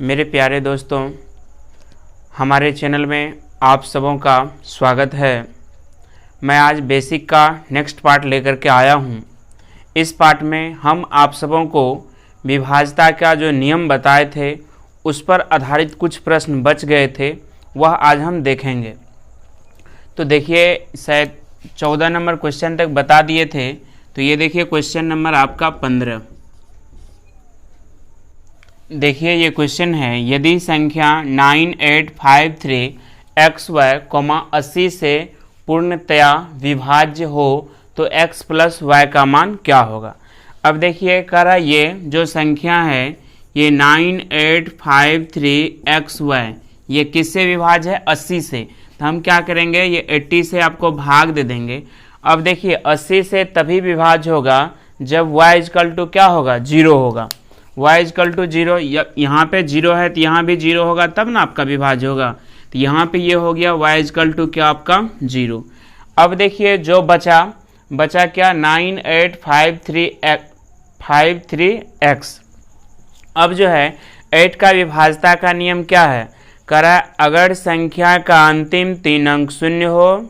मेरे प्यारे दोस्तों, हमारे चैनल में आप सबों का स्वागत है। मैं आज बेसिक का नेक्स्ट पार्ट लेकर के आया हूँ। इस पार्ट में हम आप सबों को विभाज्यता का जो नियम बताए थे उस पर आधारित कुछ प्रश्न बच गए थे, वह आज हम देखेंगे। तो देखिए, शायद 14 नंबर क्वेश्चन तक बता दिए थे। तो ये देखिए क्वेश्चन नंबर आपका 15। देखिए ये क्वेश्चन है, यदि संख्या 9853xy, 80 से पूर्णतया विभाज्य हो तो x प्लस y का मान क्या होगा। अब देखिए कह रहा ये जो संख्या है ये 9853xy, ये किससे विभाज्य है? 80 से। तो हम क्या करेंगे, ये 80 से आपको भाग दे देंगे। अब देखिए 80 से तभी विभाज्य होगा जब y इक्वल टू क्या होगा? 0 होगा। y इक्वल टू 0, यहाँ पे 0 है तो यहाँ भी 0 होगा, तब ना आपका विभाज्य होगा। तो यहाँ पे ये हो गया y इक्वल टू क्या आपका 0। अब देखिए जो बचा क्या 9853x। अब जो है 8 का विभाज्यता का नियम क्या है? करा अगर संख्या का अंतिम 3 अंक 0 हो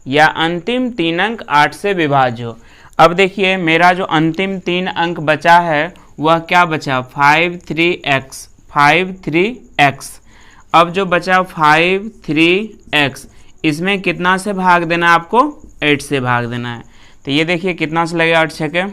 या अंतिम 3 अंक 8 से विभाज्य हो। अब देखिए मेरा जो अंतिम 3 अंक बचा है वह क्या बचा? 53x। अब जो बचा 53x, इसमें कितना से भाग देना है आपको? 8 से भाग देना है। तो ये देखिए कितना से लगेगा? 8 छके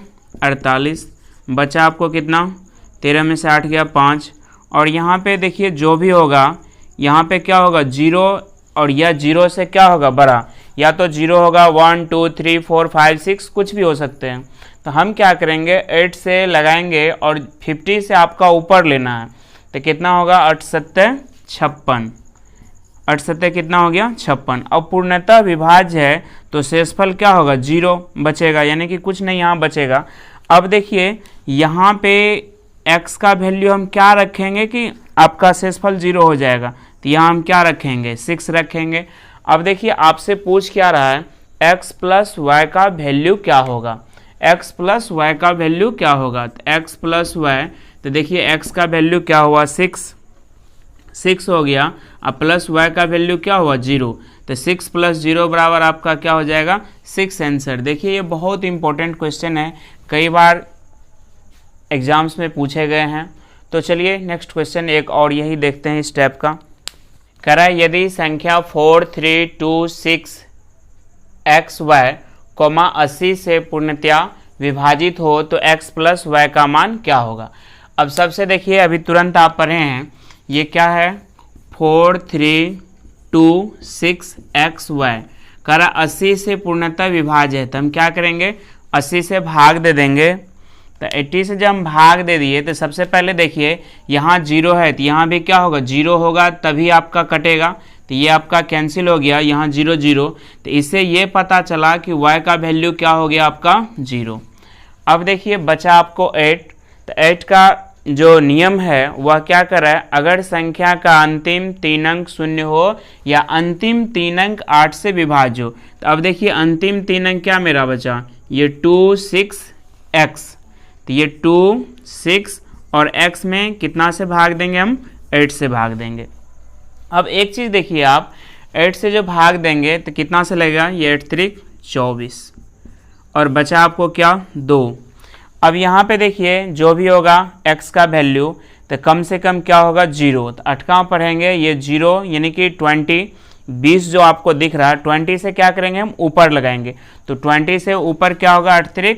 48। बचा आपको कितना? 13 में से 8 गया 5। और यहाँ पे देखिए जो भी होगा, यहाँ पे क्या होगा? 0, और यह 0 से क्या होगा? बड़ा, या तो 0 होगा 1 2 3 4 5 6, कुछ भी हो सकते हैं। तो हम क्या करेंगे, 8 से लगाएंगे और 50 से आपका ऊपर लेना है। तो कितना होगा? 8 सत्ते 56। 8 सत्ते कितना हो गया? 56। अब पूर्णतः विभाज्य है तो शेषफल क्या होगा? 0 बचेगा, यानी कि कुछ नहीं यहाँ बचेगा। अब देखिए यहाँ पे x का वैल्यू हम क्या रखेंगे कि आपका शेषफल 0 हो जाएगा। तो यहाँ हम क्या रखेंगे? 6 रखेंगे। अब देखिए आपसे पूछ क्या रहा है, x प्लस वाई का वैल्यू क्या होगा? x प्लस वाई का वैल्यू क्या होगा? तो x प्लस वाई, तो देखिए x का वैल्यू क्या हुआ? 6 हो गया। अब प्लस y का वैल्यू क्या हुआ? 0। तो 6 प्लस 0 बराबर आपका क्या हो जाएगा? 6 आंसर। देखिए ये बहुत इंपॉर्टेंट क्वेश्चन है, कई बार एग्जाम्स में पूछे गए हैं। तो चलिए नेक्स्ट क्वेश्चन एक और यही देखते हैं इस टाइप का। कह रहा है यदि संख्या 4326xy, 80 से पूर्णतया विभाजित हो तो x प्लस y का मान क्या होगा। अब सबसे देखिए अभी तुरंत आप पढ़े हैं, ये क्या है? 4326xy, कह रहा 80 से पूर्णतः विभाज्य है। तो हम क्या करेंगे? 80 से भाग दे देंगे। तो 80 से जब हम भाग दे दिए तो सबसे पहले देखिए यहाँ 0 है तो यहाँ भी क्या होगा? 0 होगा, तभी आपका कटेगा। तो ये आपका कैंसिल हो गया, यहाँ 0 0। तो इससे ये पता चला कि y का वैल्यू क्या हो गया आपका? 0। अब देखिए बचा आपको 8। तो 8 का जो नियम है वह क्या कर रहा है, अगर संख्या का अंतिम 3 अंक 0 हो या अंतिम 3 अंक 8 से विभाज्य हो। तो अब देखिए अंतिम 3 अंक क्या मेरा बचा? ये 2 6x। तो ये 2 6 और x में कितना से भाग देंगे हम? 8 से भाग देंगे। अब एक चीज़ देखिए आप, 8 से जो भाग देंगे तो कितना से लगेगा? ये 8 3 24, और बचा आपको क्या? 2। अब यहाँ पे देखिए जो भी होगा x का वैल्यू, तो कम से कम क्या होगा? 0। तो 8 कहाँ पढ़ेंगे? ये 0 यानी कि 20 जो आपको दिख रहा है, 20 से क्या करेंगे हम? ऊपर लगाएंगे। तो 20 से ऊपर क्या होगा? 8 3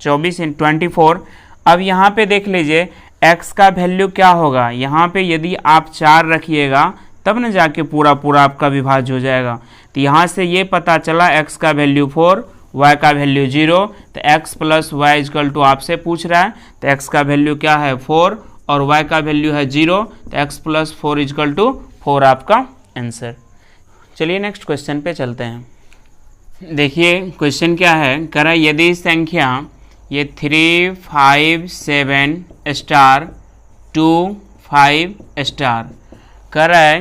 24 इन 24। अब यहाँ पे देख लीजिए x का वैल्यू क्या होगा? यहाँ पे यदि आप 4 रखिएगा तब न जाके पूरा आपका विभाज्य हो जाएगा। तो यहाँ से ये पता चला x का वैल्यू 4, y का वैल्यू 0। तो x plus y equal to आपसे पूछ रहा है, तो x का वैल्यू क्या है? 4 और y का वैल्यू है 0। तो x प्लस 4 इक्वल टू 4 आपका आंसर। चलिए नेक्स्ट क्वेश्चन पे चलते हैं। देखिए क्वेश्चन क्या है, कह रहा है यदि संख्या ये 357 स्टार 25 स्टार, कह रहा है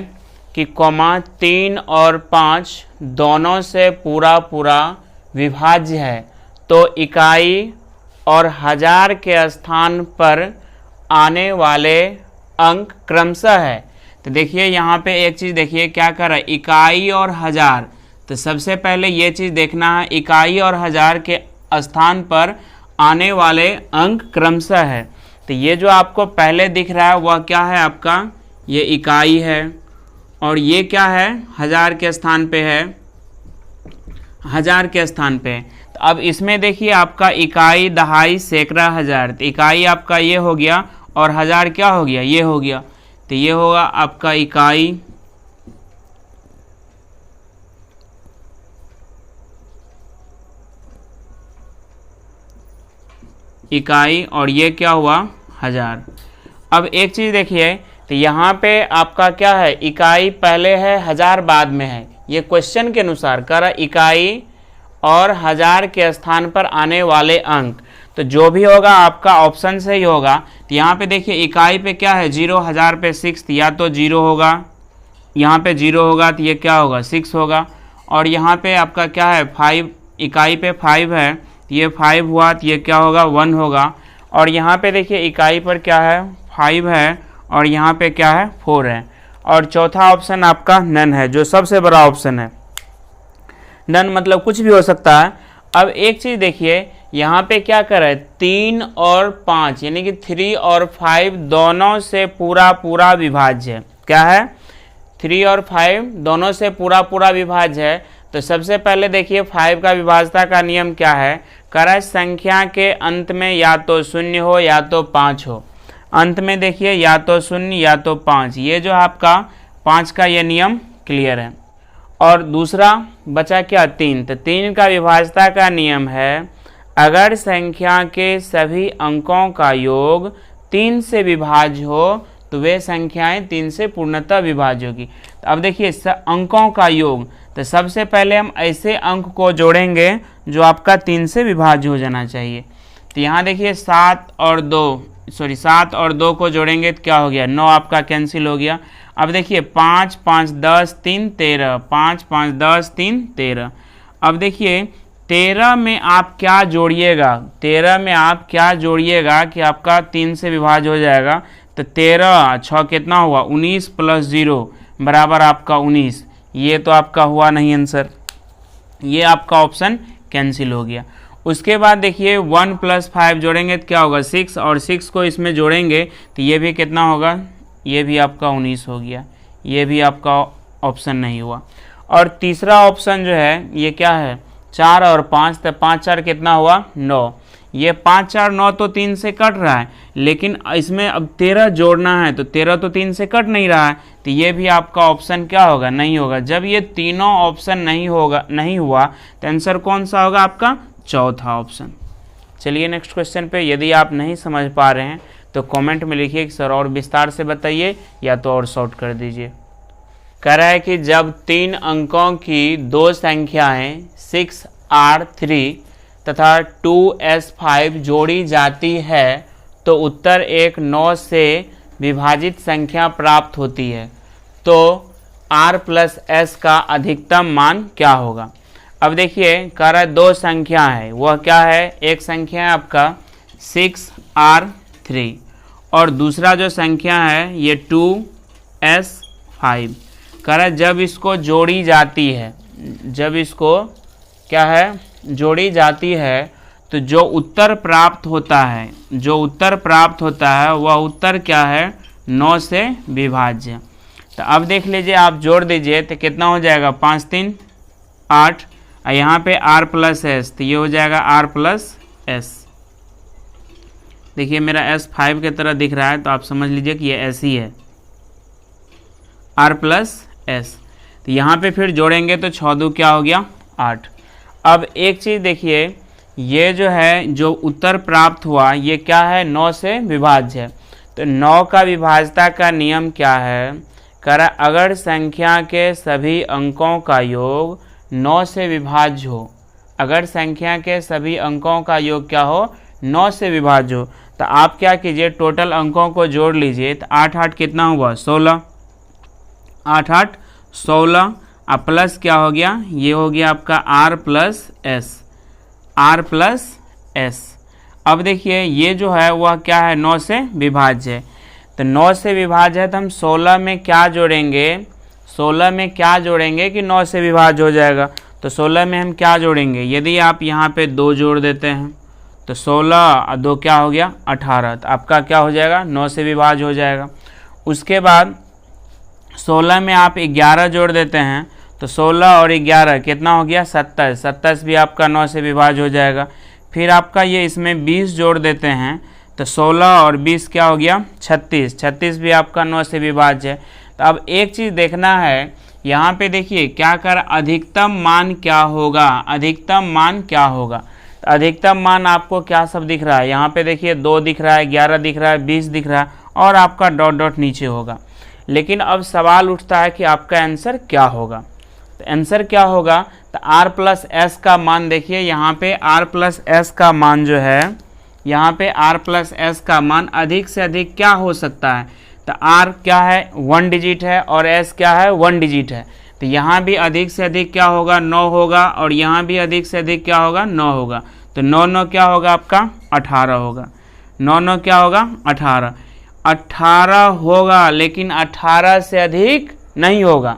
कि 3 और 5 दोनों से पूरा विभाज्य है, तो इकाई और हजार के स्थान पर आने वाले अंक क्रमशः है। तो देखिए यहाँ पे एक चीज़ देखिए क्या कर रहा है, इकाई और हजार। तो सबसे पहले ये चीज़ देखना है, इकाई और हजार के स्थान पर आने वाले अंक क्रमशः है। तो ये जो आपको पहले दिख रहा है वह क्या है, आपका ये इकाई है, और ये क्या है, हजार के स्थान पे है, हजार के स्थान पे। तो अब इसमें देखिए आपका इकाई, दहाई, सैकड़ा, हजार। तो इकाई आपका ये हो गया और हजार क्या हो गया, ये हो गया। तो ये होगा आपका इकाई, इकाई, और ये क्या हुआ, हजार। अब एक चीज़ देखिए, तो यहाँ पे आपका क्या है, इकाई पहले है, हजार बाद में है। ये क्वेश्चन के अनुसार कर इकाई और हजार के स्थान पर आने वाले अंक, तो जो भी होगा आपका ऑप्शन से ही होगा। तो यहाँ पे देखिए इकाई पे क्या है, 0, हजार पे 6, या तो 0 होगा, यहाँ पे 0 होगा तो ये क्या होगा, 6 होगा। और यहाँ पे आपका क्या है, 5, इकाई पे 5 है, ये 5 हुआ तो ये क्या होगा, 1 होगा। और यहाँ पे देखिए इकाई पर क्या है, 5 है, और यहाँ पे क्या है, 4 है। और चौथा ऑप्शन आपका नन है, जो सबसे बड़ा ऑप्शन है। नन मतलब कुछ भी हो सकता है। अब एक चीज़ देखिए, यहाँ पे क्या कर रहा है, 3 और 5 यानी कि 3 और 5 दोनों से पूरा विभाज्य है। क्या है, 3 और 5 दोनों से पूरा विभाज्य है। तो सबसे पहले देखिए 5 का विभाज्यता का नियम क्या है, कह रहा है संख्या के अंत में या तो 0 हो या तो 5 हो। अंत में देखिए या तो 0 या तो 5, ये जो आपका 5 का ये नियम क्लियर है। और दूसरा बचा क्या, 3। तो 3 का विभाज्यता का नियम है, अगर संख्या के सभी अंकों का योग 3 से विभाज्य हो तो वे संख्याएं 3 से पूर्णतः विभाज्य होगी। तो अब देखिए अंकों का योग, तो सबसे पहले हम ऐसे अंक को जोड़ेंगे जो आपका 3 से विभाज्य हो जाना चाहिए। तो यहाँ देखिए 7 और 2 को जोड़ेंगे तो क्या हो गया, 9 आपका कैंसिल हो गया। अब देखिए 5, 5, 10, 3, 13, 5, 5, 10, 3, 13। अब देखिए 13 में आप क्या जोड़िएगा, 13 में आप क्या जोड़िएगा कि आपका 3 से विभाज्य हो जाएगा। तो 13, 6 कितना हुआ, 19 + 0 बराबर आपका 19। ये तो आपका हुआ नहीं आंसर, ये आपका ऑप्शन कैंसिल हो गया। उसके बाद देखिए 1 + 5 जोड़ेंगे तो क्या होगा, 6, और 6 को इसमें जोड़ेंगे तो ये भी कितना होगा, ये भी आपका 19 हो गया। ये भी आपका ऑप्शन नहीं हुआ। और तीसरा ऑप्शन जो है ये क्या है, 4 और 5, तो 5, 4 कितना हुआ, 9। ये 5, 4, 9 तो 3 से कट रहा है, लेकिन इसमें अब 13 जोड़ना है तो 13 तो 3 से कट नहीं रहा है। तो ये भी आपका ऑप्शन क्या होगा, नहीं होगा। जब ये तीनों ऑप्शन नहीं हुआ तो आंसर कौन सा होगा आपका, चौथा ऑप्शन। चलिए नेक्स्ट क्वेश्चन पे। यदि आप नहीं समझ पा रहे हैं तो कमेंट में लिखिए कि सर और विस्तार से बताइए या तो और शॉर्ट कर दीजिए। कह रहा है कि जब 3 अंकों की 2 संख्याएं 6R3 तथा 2S5 जोड़ी जाती है तो उत्तर एक 9 से विभाजित संख्या प्राप्त होती है, तो R + S का अधिकतम मान क्या होगा। अब देखिए कह रहा है 2 संख्या है, वह क्या है, एक संख्या है आपका 6R3 और दूसरा जो संख्या है ये 2S5। कह रहा है जब इसको जोड़ी जाती है, जब इसको क्या है, जोड़ी जाती है तो जो उत्तर प्राप्त होता है, जो उत्तर प्राप्त होता है वह उत्तर क्या है, 9 से विभाज्य। तो अब देख लीजिए आप जोड़ दीजिए तो कितना हो जाएगा, 5 3 8, और यहाँ पे R + S, तो ये हो जाएगा R + S। देखिए मेरा S 5 की तरह दिख रहा है तो आप समझ लीजिए कि ये S ही है, R + S। तो यहाँ पे फिर जोड़ेंगे तो 6 2 क्या हो गया, 8। अब एक चीज़ देखिए, ये जो है जो उत्तर प्राप्त हुआ ये क्या है, 9 से विभाज्य है। तो 9 का विभाज्यता का नियम क्या है, कह रहा अगर संख्या के सभी अंकों का योग 9 से विभाज्य हो, अगर संख्या के सभी अंकों का योग क्या हो, 9 से विभाज्य हो, तो आप क्या कीजिए, टोटल अंकों को जोड़ लीजिए। तो 8 8 कितना हुआ, 16, 8 8 16, अब प्लस क्या हो गया, ये हो गया आपका R + S, R + S। अब देखिए ये जो है वह क्या है, 9 से विभाज्य है। तो 9 से विभाज्य है तो हम 16 में क्या जोड़ेंगे, 16 में क्या जोड़ेंगे कि 9 से विभाज्य हो जाएगा। तो 16 में हम क्या जोड़ेंगे, यदि आप यहाँ पे 2 जोड़ देते हैं तो 16 और 2 क्या हो गया 18, तो आपका क्या हो जाएगा 9 से विभाज्य हो जाएगा। उसके बाद 16 में आप 11 जोड़ देते हैं तो 16 और 11 कितना हो गया 27, 27 भी आपका 9 से विभाज्य हो जाएगा। फिर आपका ये इसमें 20 जोड़ देते हैं तो 16 और 20 क्या हो गया 36, 36 भी आपका 9 से विभाज्य है। तो अब एक चीज़ देखना है, यहाँ पे देखिए क्या कर, अधिकतम मान क्या होगा, अधिकतम मान क्या होगा। तो अधिकतम मान आपको क्या सब दिख रहा है, यहाँ पे देखिए 2 दिख रहा है, 11 दिख रहा है, 20 दिख रहा है और आपका डॉट डॉट नीचे होगा। लेकिन अब सवाल उठता है कि आपका आंसर क्या होगा। तो आंसर क्या होगा, तो r प्लस एस का मान देखिए, यहाँ पे r प्लस एस का मान जो है, यहाँ पे r प्लस एस का मान अधिक से अधिक क्या हो सकता है। तो r क्या है 1 डिजिट है और s क्या है 1 डिजिट है। तो यहाँ भी अधिक से अधिक क्या होगा 9 होगा और यहाँ भी अधिक से अधिक क्या होगा 9 होगा। तो 9 9 क्या होगा आपका 18 होगा, 9 9 क्या होगा 18, 18 होगा लेकिन 18 से अधिक नहीं होगा।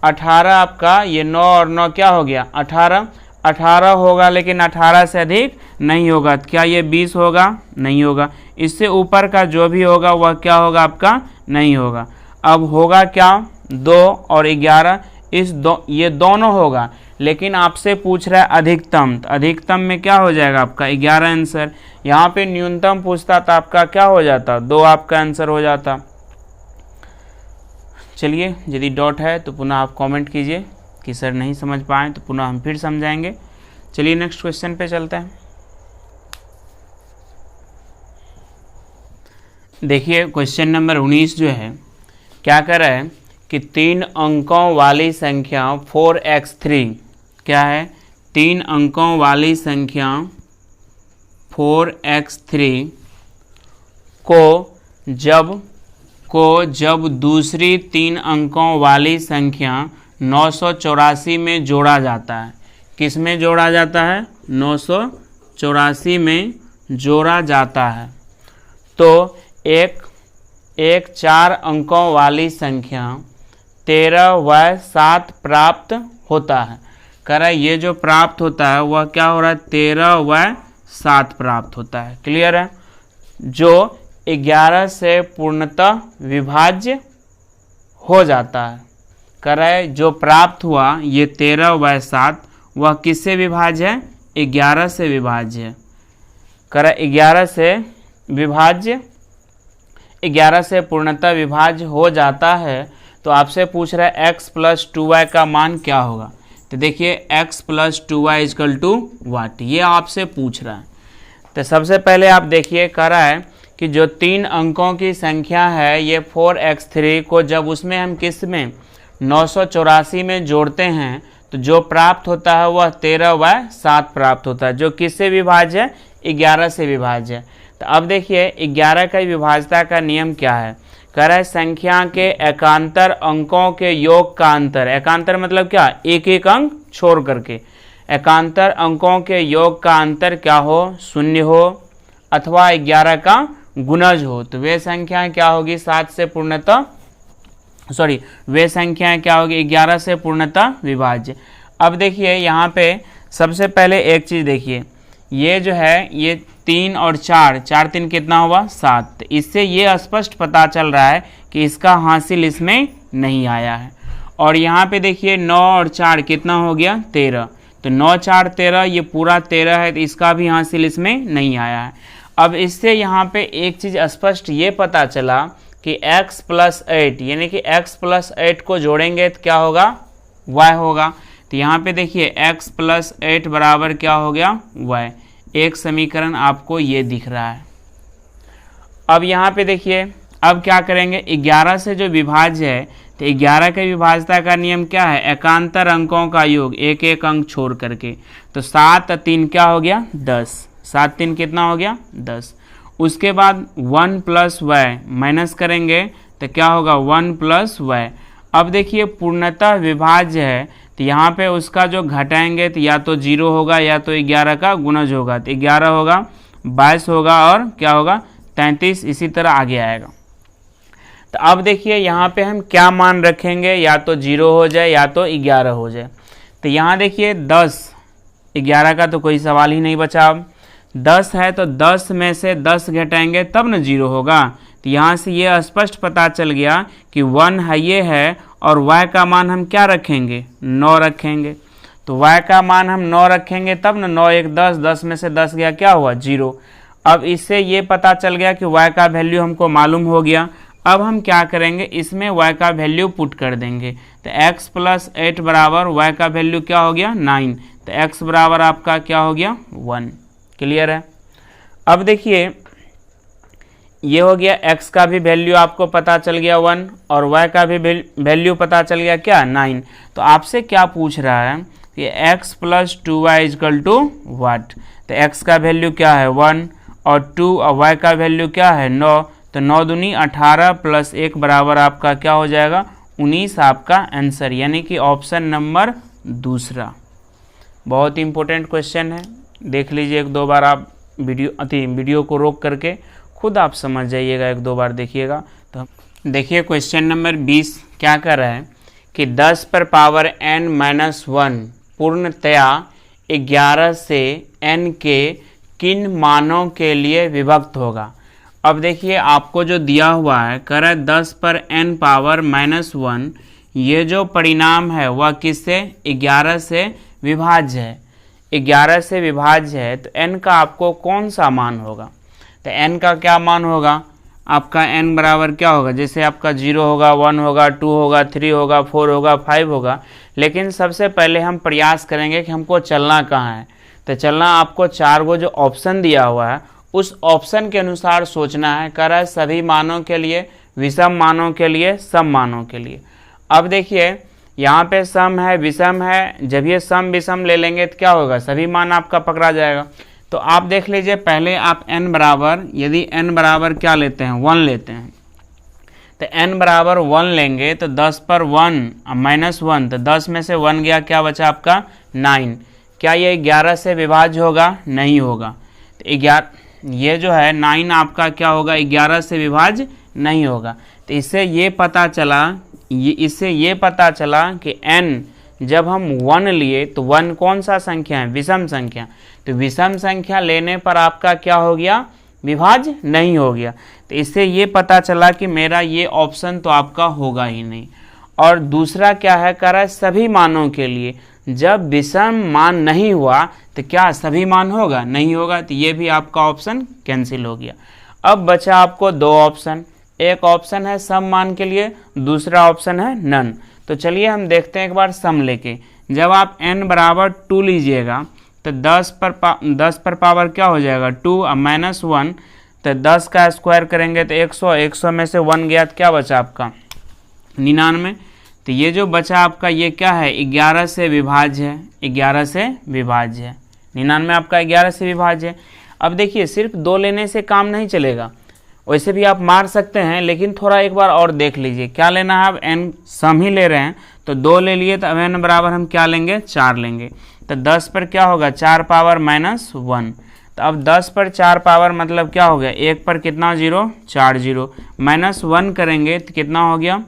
18 आपका ये 9 और 9 क्या हो गया 18, 18 होगा लेकिन 18 से अधिक नहीं होगा। क्या ये 20 होगा, नहीं होगा। इससे ऊपर का जो भी होगा वह क्या होगा आपका नहीं होगा। अब होगा क्या 2 और 11, ये दोनों होगा, लेकिन आपसे पूछ रहा है अधिकतम। तो अधिकतम में क्या हो जाएगा आपका 11 आंसर। यहाँ पे न्यूनतम पूछता तो आपका क्या हो जाता 2 आपका आंसर हो जाता। चलिए यदि डॉट है तो पुनः आप कमेंट कीजिए कि सर नहीं समझ पाए, तो पुनः हम फिर समझाएंगे। चलिए नेक्स्ट क्वेश्चन पे चलते हैं। देखिए क्वेश्चन नंबर 19 जो है क्या कर रहा है कि 3 अंकों वाली संख्या 4x3 क्या है, 3 अंकों वाली संख्या 4x3 को जब दूसरी 3 अंकों वाली संख्या 984 में जोड़ा जाता है। किस में जोड़ा जाता है 984 में जोड़ा जाता है, तो एक 4 अंकों वाली संख्या 13 व 7 प्राप्त होता है। कह रहा है ये जो प्राप्त होता है वह क्या हो रहा है 13 व 7 प्राप्त होता है। क्लियर है, जो 11 से पूर्णतः विभाज्य हो जाता है। कह रहा है जो प्राप्त हुआ ये 13 व 7 वह किससे विभाज्य है 11 से विभाज्य है। कह रहा है 11 से विभाज्य, 11 से पूर्णतः विभाज्य हो जाता है। तो आपसे पूछ रहा है x प्लस 2y का मान क्या होगा। तो देखिए x plus 2y is equal to what, ये आपसे पूछ रहा है। तो सबसे पहले आप देखिए कह रहा है कि जो 3 अंकों की संख्या है ये 4x3 को जब उसमें हम किस में 984 में जोड़ते हैं तो जो प्राप्त होता है वह 13 व 7 प्राप्त होता है, जो किससे विभाज्य है 11 से विभाज्य है। तो अब देखिए 11 का विभाज्यता का नियम क्या है। कह रहा है संख्या के एकांतर अंकों के योग का अंतर, एकांतर मतलब क्या एक एक अंक छोड़ करके, एकांतर अंकों के योग का अंतर क्या हो 0 हो अथवा 11 का गुणज हो, तो वे संख्याएं क्या होगी 7 से पूर्णतः वे संख्याएं क्या होगी 11 से पूर्णतः विभाज्य। अब देखिए यहाँ पे सबसे पहले एक चीज़ देखिए, ये जो है ये 3 और 4, 4 3 कितना हुआ 7, इससे ये स्पष्ट पता चल रहा है कि इसका हासिल इसमें नहीं आया है। और यहाँ पे देखिए 9 और 4 कितना हो गया 13, तो 9 4 13, ये पूरा 13 है, तो इसका भी हासिल इसमें नहीं आया है। अब इससे यहाँ पे एक चीज़ स्पष्ट ये पता चला कि x प्लस 8 यानी कि x प्लस 8 को जोड़ेंगे तो क्या होगा y होगा। तो यहाँ पे देखिए x प्लस 8 बराबर क्या हो गया y, एक समीकरण आपको ये दिख रहा है। अब यहाँ पे देखिए अब क्या करेंगे 11 से जो विभाज्य है तो 11 के विभाज्यता का नियम क्या है एकांतर अंकों का योग, एक एक अंक छोड़ करके। तो 7 3 क्या हो गया 10, 7 3 कितना हो गया 10। उसके बाद 1 प्लस वाई माइनस करेंगे तो क्या होगा 1 प्लस वाई। अब देखिए पूर्णतः विभाज्य है तो यहाँ पे उसका जो घटाएंगे तो या तो 0 होगा या तो 11 का गुणज होगा, तो 11 होगा 22 होगा और क्या होगा 33, इसी तरह आगे आएगा। तो अब देखिए यहाँ पे हम क्या मान रखेंगे, या तो 0 हो जाए या तो 11 हो जाए। तो यहाँ देखिए 10, 11 का तो कोई सवाल ही नहीं बचा। अब 10 है तो 10 में से 10 घटाएंगे तब न 0 होगा। तो यहाँ से ये स्पष्ट पता चल गया कि 1 है ये है, और y का मान हम क्या रखेंगे, 9 रखेंगे। तो y का मान हम 9 रखेंगे तब न 9 1 10, 10 में से 10 गया क्या हुआ, 0। अब इससे ये पता चल गया कि y का वैल्यू हमको मालूम हो गया। अब हम क्या करेंगे, इसमें y का वैल्यू पुट कर देंगे। तो x + 8 बराबर y का वैल्यू क्या हो गया, 9। तो x बराबर आपका क्या हो गया, 1। क्लियर है। अब देखिए ये हो गया, x का भी वैल्यू आपको पता चल गया 1, और y का भी वैल्यू पता चल गया क्या, 9। तो आपसे क्या पूछ रहा है कि x + 2y = व्हाट। तो x का वैल्यू क्या है 1, और 2 और y का वैल्यू क्या है 9। तो 9 दूनी 18 + 1 बराबर आपका क्या हो जाएगा, 19 आपका आंसर, यानी कि ऑप्शन नंबर दूसरा। बहुत इंपॉर्टेंट क्वेश्चन है, देख लीजिए एक दो बार आप वीडियो को रोक करके खुद आप समझ जाइएगा, एक दो बार देखिएगा। तो देखिए क्वेश्चन नंबर 20 क्या कर रहा है कि 10 पर पावर n-1 पूर्णतया 11 से n के किन मानों के लिए विभक्त होगा। अब देखिए आपको जो दिया हुआ है, कह रहा है 10 पर n पावर -1, ये जो परिणाम है वह किससे, 11 से विभाज्य है। 11 से विभाज्य है तो n का आपको कौन सा मान होगा। तो n का क्या मान होगा, आपका n बराबर क्या होगा, जैसे आपका 0 होगा, 1 होगा, 2 होगा, 3 होगा, 4 होगा, 5 होगा। लेकिन सबसे पहले हम प्रयास करेंगे कि हमको चलना कहाँ है। तो चलना आपको 4 गो जो ऑप्शन दिया हुआ है उस ऑप्शन के अनुसार सोचना है। कह रहा है सभी मानों के लिए, विषम मानों के लिए, सम मानों के लिए। अब देखिए यहाँ पे सम है, विषम है, जब ये सम विषम ले लेंगे तो क्या होगा, सभी मान आपका पकड़ा जाएगा। तो आप देख लीजिए पहले आप n बराबर, यदि n बराबर क्या लेते हैं, 1 लेते हैं। तो n बराबर 1 लेंगे तो 10 पर 1 -1, तो 10 में से 1 गया, क्या बचा आपका 9। क्या ये 11 से विभाज्य होगा, नहीं होगा। तो 11 ये जो है 9 आपका क्या होगा, 11 से विभाज्य नहीं होगा। तो इससे ये पता चला कि n जब हम 1 लिए तो 1 कौन सा संख्या है, विषम संख्या। तो विषम संख्या लेने पर आपका क्या हो गया, विभाज्य नहीं हो गया। तो इससे ये पता चला कि मेरा ये ऑप्शन तो आपका होगा ही नहीं। और दूसरा क्या है, कह रहा है सभी मानों के लिए, जब विषम मान नहीं हुआ तो क्या सभी मान होगा, नहीं होगा। तो ये भी आपका ऑप्शन कैंसिल हो गया। अब बचा आपको 2 ऑप्शन, एक ऑप्शन है सम मान के लिए, दूसरा ऑप्शन है नन। तो चलिए हम देखते हैं एक बार सम लेके। जब आप n बराबर 2 लीजिएगा तो 10 पर पावर क्या हो जाएगा, 2 और -1, तो 10 का स्क्वायर करेंगे तो 100, 100 में से 1 गया तो क्या बचा आपका 99। तो ये जो बचा आपका ये क्या है, 11 से विभाज्य है, 11 से विभाज्य है। 99 आपका 11 से विभाज्य है। अब देखिए सिर्फ 2 लेने से काम नहीं चलेगा, वैसे भी आप मार सकते हैं, लेकिन थोड़ा एक बार और देख लीजिए क्या लेना है। अब n सम ही ले रहे हैं तो 2 ले लिए, तो अब n बराबर हम क्या लेंगे, 4 लेंगे। तो 10 पर क्या होगा, 4 पावर -1। तो अब 10 पर 4 पावर मतलब क्या हो गया, 1 पर कितना 0, 4 0, -1 करेंगे तो कितना हो गया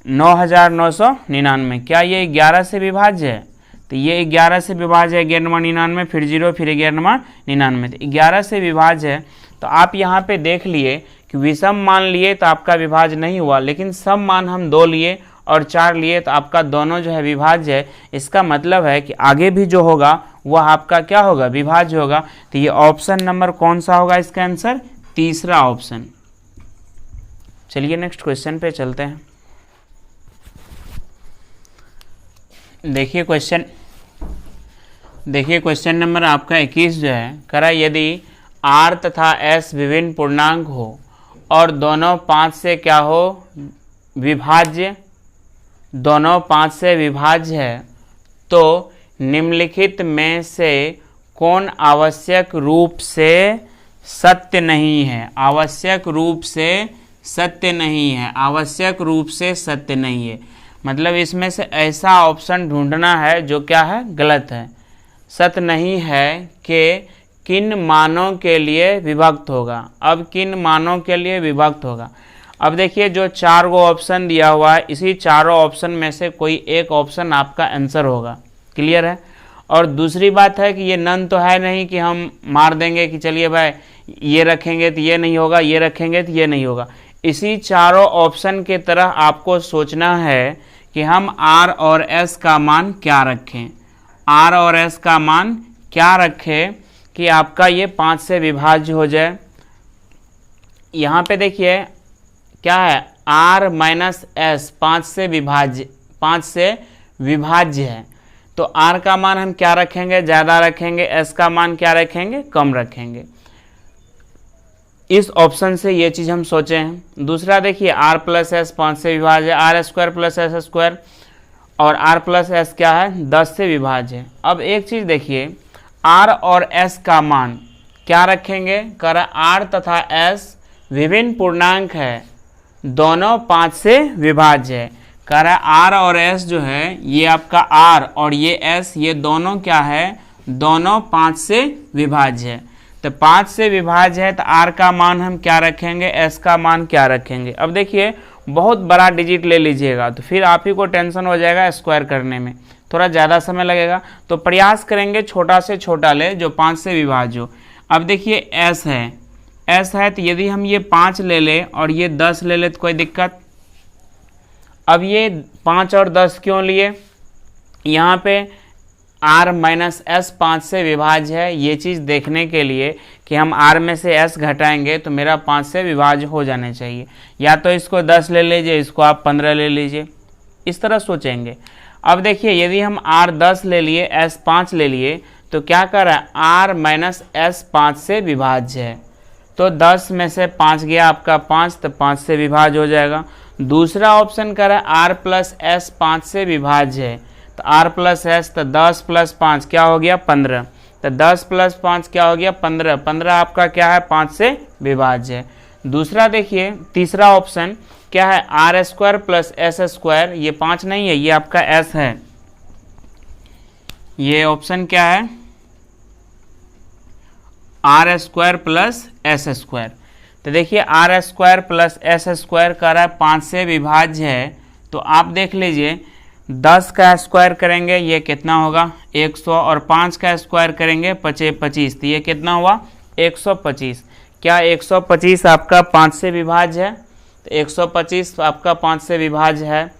9999। क्या ये 11 से विभाज्य है। तो ये 11 से विभाज्य है, 1199, फिर 0, फिर 1199। तो 11 से विभाज्य है। तो आप यहाँ पे देख लिए कि विषम मान लिए तो आपका विभाज्य नहीं हुआ, लेकिन सम मान हम 2 लिए और 4 लिए तो आपका दोनों जो है विभाज्य है। इसका मतलब है कि आगे भी जो होगा वह आपका क्या होगा, विभाज्य होगा। तो ये ऑप्शन नंबर कौन सा होगा, इसका आंसर तीसरा ऑप्शन। चलिए नेक्स्ट क्वेश्चन पे चलते हैं। देखिए क्वेश्चन नंबर आपका 21 जो है, करा यदि r तथा s विभिन्न पूर्णांक हो और दोनों 5 से क्या हो, विभाज्य, दोनों 5 से विभाज्य है, तो निम्नलिखित में से कौन आवश्यक रूप से सत्य नहीं है। आवश्यक रूप से सत्य नहीं है, आवश्यक रूप से सत्य नहीं है मतलब इसमें से ऐसा ऑप्शन ढूंढना है जो क्या है, गलत है, सत्य नहीं है कि किन मानों के लिए विभक्त होगा। अब किन मानों के लिए विभक्त होगा। अब देखिए जो 4 गो ऑप्शन दिया हुआ है, इसी चारों ऑप्शन में से कोई एक ऑप्शन आपका आंसर होगा। क्लियर है। और दूसरी बात है कि ये नन तो है नहीं कि हम मार देंगे कि चलिए भाई ये रखेंगे तो ये नहीं होगा, ये रखेंगे तो ये नहीं होगा। इसी चारों ऑप्शन के तरह आपको सोचना है कि हम आर और एस का मान क्या रखें। आर और एस का मान क्या रखें कि आपका ये 5 से विभाज्य हो जाए। यहाँ पे देखिए क्या है, आर माइनस एस 5 से विभाज्य है। तो आर का मान हम क्या रखेंगे, ज़्यादा रखेंगे, एस का मान क्या रखेंगे, कम रखेंगे। इस ऑप्शन से ये चीज़ हम सोचे हैं। दूसरा देखिए आर प्लस एस 5 से विभाज्य है, r square plus s square, और आर प्लस एस क्या है, 10 से विभाज्य है। अब एक चीज़ देखिए, आर और एस का मान क्या रखेंगे, कर आर तथा एस विभिन्न पूर्णांक है, दोनों 5 से विभाज्य है। कह रहा है आर और एस जो है, ये आपका आर और ये एस, ये दोनों क्या है, दोनों 5 से विभाज्य है। तो 5 से विभाज्य है तो आर का मान हम क्या रखेंगे, एस का मान क्या रखेंगे। अब देखिए बहुत बड़ा डिजिट ले लीजिएगा तो फिर आप ही को टेंशन हो जाएगा स्क्वायर करने में, थोड़ा ज़्यादा समय लगेगा। तो प्रयास करेंगे छोटा से छोटा ले जो 5 से विभाज्य हो। अब देखिए एस है तो यदि हम ये 5 ले लें और ये 10 ले लें तो कोई दिक्कत। अब ये 5 और 10 क्यों लिए, यहाँ पे r माइनस एस 5 से विभाज्य है, ये चीज़ देखने के लिए कि हम r में से s घटाएंगे तो मेरा 5 से विभाज्य हो जाने चाहिए। या तो इसको 10 ले लीजिए, इसको आप 15 ले लीजिए, इस तरह सोचेंगे। अब देखिए यदि हम r 10 ले लिए, s 5 ले लिए, तो क्या कर रहा है, r माइनस एस 5 से विभाज्य है। तो 10 में से 5 गया आपका 5, तो 5 से विभाज्य हो जाएगा। दूसरा ऑप्शन कर रहा है r प्लस एस 5 से विभाज्य है, तो r प्लस एस, तो 10 प्लस 5 क्या हो गया, 15। तो 10 प्लस 5 क्या हो गया, 15। 15 आपका क्या है, 5 से विभाज्य है। दूसरा देखिए तीसरा ऑप्शन क्या है, r square plus s square, ये 5 नहीं है, ये आपका s है। ये ऑप्शन क्या है, r square plus s square. तो देखिए r square plus s square कर रहा है 5 से विभाज्य है। तो आप देख लीजिए 10 का स्क्वायर करेंगे ये कितना होगा, 100, और 5 का स्क्वायर करेंगे 25, तो ये कितना हुआ, 125। क्या 125 आपका 5 से विभाज्य है, तो 125 आपका 5 से विभाज्य है।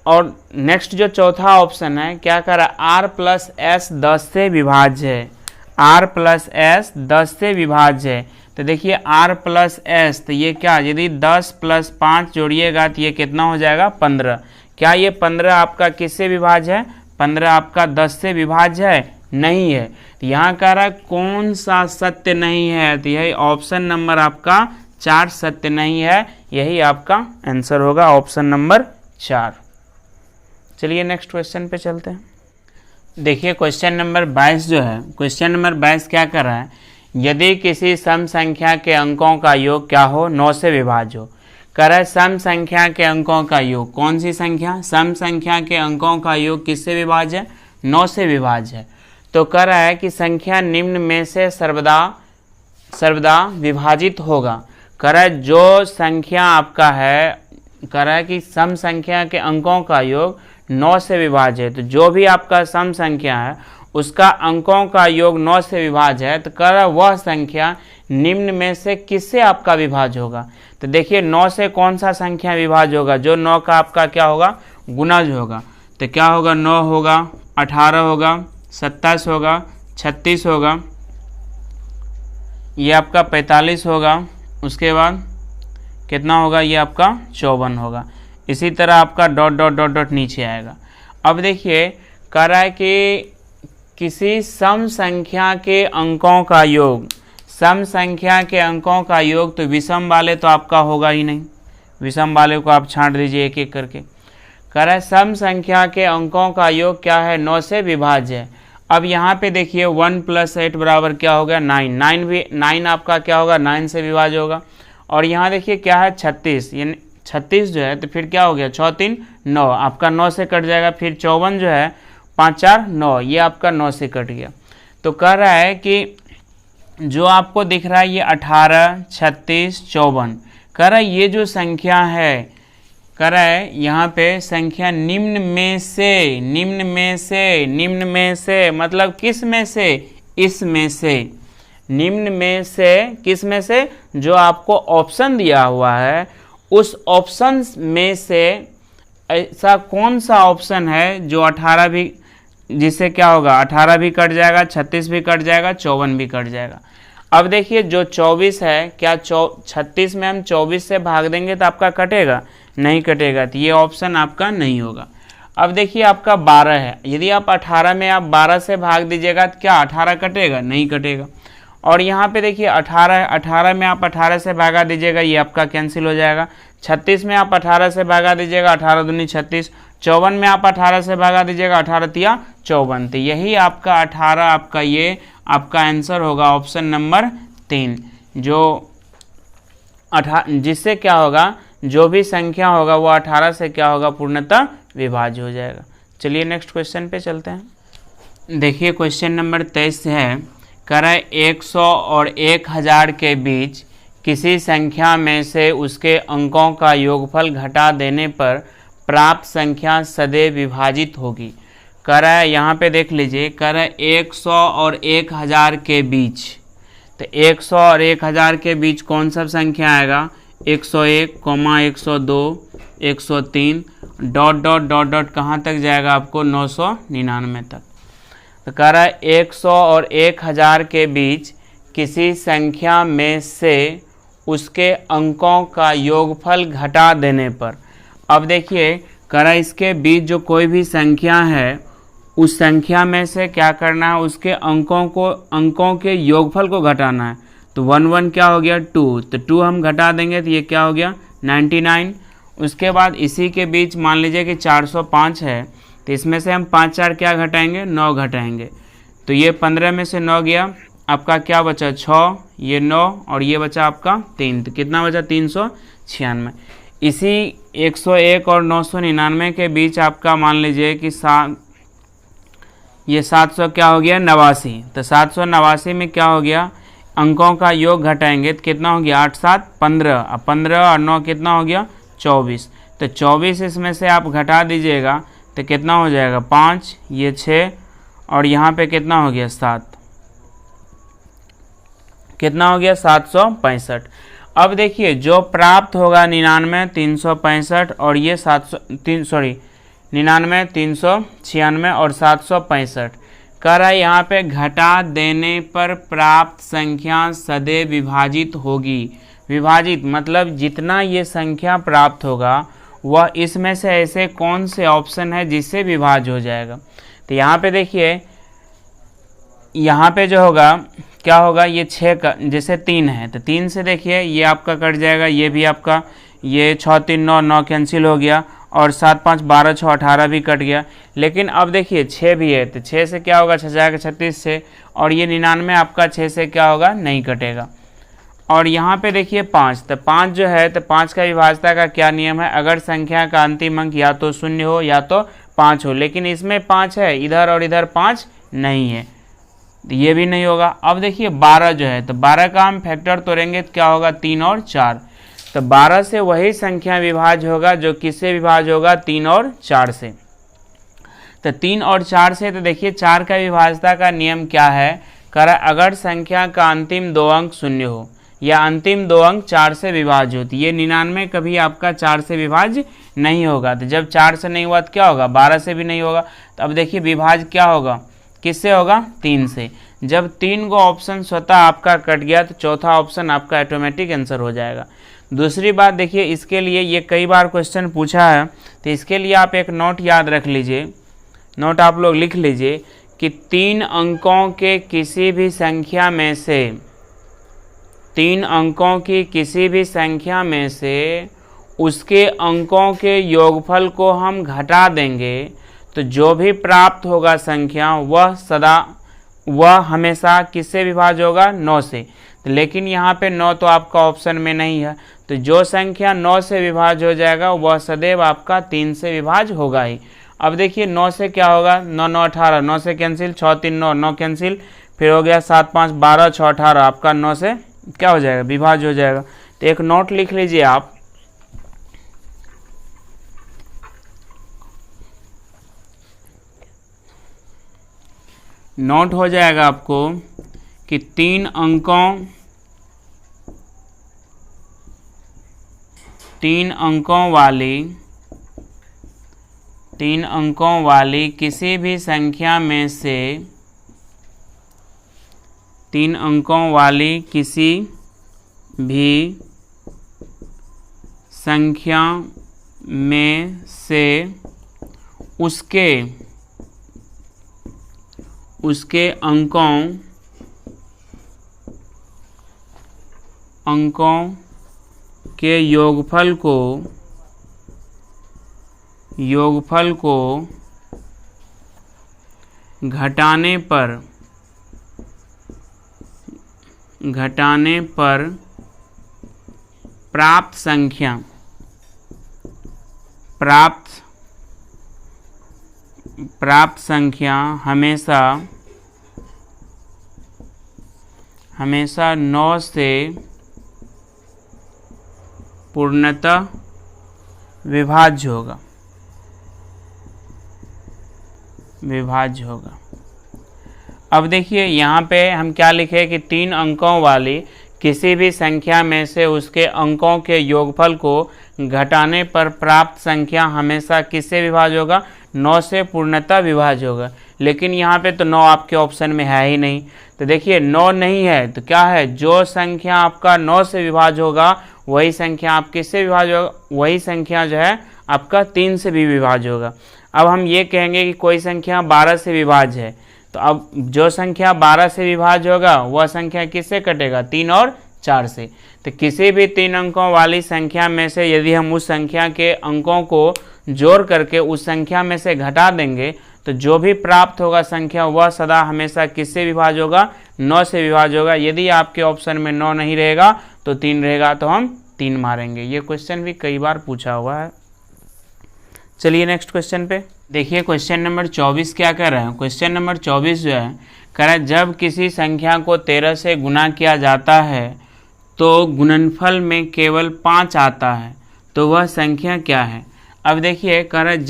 और नेक्स्ट जो चौथा ऑप्शन है क्या कर रहा है, आर प्लस एस 10 से विभाज्य है, आर प्लस एस 10 से विभाज्य है। तो देखिए आर प्लस एस, तो ये क्या, यदि 10 प्लस 5 जोड़िएगा तो ये कितना हो जाएगा, 15। क्या ये 15 आपका किससे विभाज्य है, 15 आपका 10 से विभाज्य है, नहीं है। तो यहाँ कह रहा है कौन सा सत्य नहीं है, तो यही ऑप्शन नंबर आपका 4 सत्य नहीं है, यही आपका आंसर होगा ऑप्शन नंबर 4। चलिए नेक्स्ट क्वेश्चन पे चलते हैं। देखिए क्वेश्चन नंबर 22 जो है, क्वेश्चन नंबर 22 क्या कर रहा है, यदि किसी सम संख्या के अंकों का योग क्या हो, 9 से विभाज्य हो। कर रहा है सम संख्या के अंकों का योग, कौन सी संख्या, सम संख्या के अंकों का योग किससे विभाज्य है, 9 से विभाज्य है। तो कह रहा है कि संख्या निम्न में से सर्वदा विभाजित होगा। कह रहा है जो संख्या आपका है, कह रहा है कि सम संख्या के अंकों का योग 9 से विभाज्य है। तो जो भी आपका सम संख्या है उसका अंकों का योग 9 से विभाज्य है। तो कह रहा है वह संख्या निम्न में से किससे आपका विभाज्य होगा। तो देखिए 9 से कौन सा संख्या विभाज्य होगा, जो 9 का आपका क्या होगा, गुणज होगा। तो क्या होगा, 9 होगा, 18 होगा, 27 होगा, 36 होगा, ये आपका 45 होगा, उसके बाद कितना होगा, ये आपका 54 होगा। इसी तरह आपका डॉट डॉट डॉट डॉट नीचे आएगा। अब देखिए कह रहा है कि किसी सम संख्या के अंकों का योग, सम संख्या के अंकों का योग, तो विषम वाले तो आपका होगा ही नहीं, विषम वाले को आप छांट दीजिए एक एक करके। कह रहा है सम संख्या के अंकों का योग क्या है, 9 से विभाज्य है। अब यहाँ पे देखिए 1 + 8 बराबर क्या हो गया, 9। 9 आपका क्या होगा, 9 से विभाज्य होगा। और यहाँ देखिए क्या है, 36, यानी 36 जो है, तो फिर क्या हो गया, 6 3 9, आपका 9 से कट जाएगा। फिर 54 जो है, 5 4 9, ये आपका 9 से कट गया। तो कह रहा है कि जो आपको दिख रहा है ये 18, 36, 54, कह रहा है ये जो संख्या है, कह रहा है यहाँ पे संख्या निम्न में से, निम्न में से, निम्न में से मतलब किस में से, इसमें से, निम्न में से, किस में से, जो आपको ऑप्शन दिया हुआ है उस ऑप्शन में से ऐसा कौन सा ऑप्शन है जो 18 भी, जिससे क्या होगा 18 भी कट जाएगा, 36 भी कट जाएगा, 54 भी कट जाएगा। अब देखिए जो 24 है, क्या 36 में हम 24 से भाग देंगे तो आपका कटेगा, नहीं कटेगा, तो ये ऑप्शन आपका नहीं होगा। अब देखिए आपका 12 है, यदि आप 18 में आप 12 से भाग दीजिएगा तो क्या 18 कटेगा, नहीं कटेगा। और यहाँ पे देखिए 18 में आप 18 से भागा दीजिएगा, ये आपका कैंसिल हो जाएगा। 36 में आप 18 से भागा दीजिएगा, 18 दूनी 36। 54 में आप 18 से भागा दीजिएगा, 18 तिया 54। तो यही आपका 18 आपका ये आपका आंसर होगा ऑप्शन नंबर 3, जो जिससे क्या होगा, जो भी संख्या होगा वो 18 से क्या होगा, पूर्णतः विभाज्य हो जाएगा। चलिए नेक्स्ट क्वेश्चन पे चलते हैं। देखिए क्वेश्चन नंबर 23 है, कह रहा है 100 और 1000 के बीच किसी संख्या में से उसके अंकों का योगफल घटा देने पर प्राप्त संख्या सदैव विभाजित होगी। कह रहा है यहाँ पे देख लीजिए, कह रहा है 100 और 1000 के बीच, तो 100 और 1000 के बीच कौन सा संख्या आएगा, 101, 102, 103 डॉट डॉट डॉट डॉट कहाँ तक जाएगा आपको, 999 तक। तो कह रहा है 100 और 1000 के बीच किसी संख्या में से उसके अंकों का योगफल घटा देने पर। अब देखिए कह रहा है इसके बीच जो कोई भी संख्या है उस संख्या में से क्या करना है, उसके अंकों के योगफल को घटाना है। तो 1 क्या हो गया, 2, तो 2 हम घटा देंगे तो ये क्या हो गया 99। उसके बाद इसी के बीच मान लीजिए कि 405 है, तो इसमें से हम 5 4 क्या घटाएंगे, 9 घटाएंगे। तो ये 15 में से 9 गया, आपका क्या बचा 6, ये 9 और ये बचा आपका 3, तो कितना बचा 396। इसी 101 और 999 के बीच आपका मान लीजिए कि ये 700 क्या हो गया 89। तो 789 में क्या हो गया, अंकों का योग घटाएंगे तो कितना हो गया 8 7 15, अब 15 और 9 कितना हो गया 24। तो 24 इसमें से आप घटा दीजिएगा तो कितना हो जाएगा 5, ये 6 और यहाँ पे कितना हो गया 7, कितना हो गया 765। अब देखिए जो प्राप्त होगा 99 365 और ये 99 396 और 765। कह रहा है यहाँ पे घटा देने पर प्राप्त संख्या सदैव विभाजित होगी। विभाजित मतलब जितना ये संख्या प्राप्त होगा वह इसमें से ऐसे कौन से ऑप्शन है जिससे विभाज्य हो जाएगा। तो यहाँ पे देखिए, यहाँ पे जो होगा क्या होगा, ये 6 का जैसे 3 है तो 3 से देखिए ये आपका कट जाएगा, ये भी आपका, ये 6 3 9 9 कैंसिल हो गया और 7 5 12 6 18 भी कट गया। लेकिन अब देखिए 6 भी है तो 6 से क्या होगा 6 जाएगा 36 से, और ये 99 आपका 6 से क्या होगा नहीं कटेगा। और यहाँ पे देखिए 5, तो 5 जो है तो 5 का विभाज्यता का क्या नियम है, अगर संख्या का अंतिम अंक या तो 0 हो या तो 5 हो, लेकिन इसमें 5 है इधर और इधर 5 नहीं है तो ये भी नहीं होगा। अब देखिए 12 जो है तो 12 का हम फैक्टर तोड़ेंगे तो क्या होगा 3 और 4, तो 12 से वही संख्या विभाज्य होगा जो किससे विभाज्य होगा 3 और 4 से। तो 3 और 4 से, तो देखिए 4 का विभाज्यता का नियम क्या है, कर अगर संख्या का अंतिम 2 अंक 0 हो या अंतिम 2 अंक 4 से विभाज्य होती, ये 99 कभी आपका 4 से विभाज्य नहीं होगा। तो जब 4 से नहीं हुआ तो क्या होगा 12 से भी नहीं होगा। तो अब देखिए विभाज्य क्या होगा, किससे होगा 3 से। जब 3 को ऑप्शन स्वतः आपका कट गया तो चौथा ऑप्शन आपका ऑटोमेटिक आंसर हो जाएगा। दूसरी बात देखिए, इसके लिए ये कई बार क्वेश्चन पूछा है तो इसके लिए आप एक नोट याद रख लीजिए, नोट आप लोग लिख लीजिए कि 3 अंकों के किसी भी संख्या में से, 3 अंकों की किसी भी संख्या में से उसके अंकों के योगफल को हम घटा देंगे तो जो भी प्राप्त होगा संख्या वह हमेशा किससे विभाज्य होगा 9 से। तो लेकिन यहाँ पे 9 तो आपका ऑप्शन में नहीं है, तो जो संख्या 9 से विभाज्य हो जाएगा वह सदैव आपका 3 से विभाज्य होगा ही। अब देखिए 9 से क्या होगा 9 9 18, 9 से कैंसिल, 6 3 9 9 कैंसिल, फिर हो गया 7 5 12 6 18, आपका 9 से क्या हो जाएगा विभाज्य हो जाएगा। तो एक नोट लिख लीजिए आप, नोट हो जाएगा आपको कि 3 अंकों वाली किसी भी संख्या में से 3 अंकों वाली किसी भी संख्या में से उसके अंकों के योगफल को घटाने पर प्राप्त संख्या हमेशा 9 से पूर्णतः विभाज्य होगा। अब देखिए यहाँ पे हम क्या लिखे कि 3 अंकों वाली किसी भी संख्या में से उसके अंकों के योगफल को घटाने पर प्राप्त संख्या हमेशा किससे विभाज्य होगा? 9 से पूर्णतः विभाज्य होगा। लेकिन यहाँ पे तो 9 आपके ऑप्शन में है ही नहीं, तो देखिए 9 नहीं है तो क्या है, जो संख्या आपका 9 से विभाज्य होगा वही संख्या आप किससे विभाज्य होगा? वही संख्या जो है आपका 3 से भी विभाज्य होगा। अब हम ये कहेंगे कि कोई संख्या 12 से विभाज्य है, तो अब जो संख्या 12 से विभाज्य होगा वह संख्या किससे कटेगा? 3 और 4 से। तो किसी भी 3 अंकों वाली संख्या में से यदि हम उस संख्या के अंकों को जोड़ करके उस संख्या में से घटा देंगे तो जो भी प्राप्त होगा संख्या वह सदा हमेशा किससे विभाज्य होगा? 9 से विभाज्य होगा। यदि आपके ऑप्शन में 9 नहीं रहेगा तो 3 रहेगा, तो हम 3 मारेंगे। ये क्वेश्चन भी कई बार पूछा हुआ है। चलिए नेक्स्ट क्वेश्चन पे देखिए, क्वेश्चन नंबर 24 क्या कर रहे हैं? क्वेश्चन नंबर 24 जो है कह रहा है जब किसी संख्या को 13 से गुना किया जाता है तो गुणनफल में केवल 5 आता है, तो वह संख्या क्या है? अब देखिए कह रहा है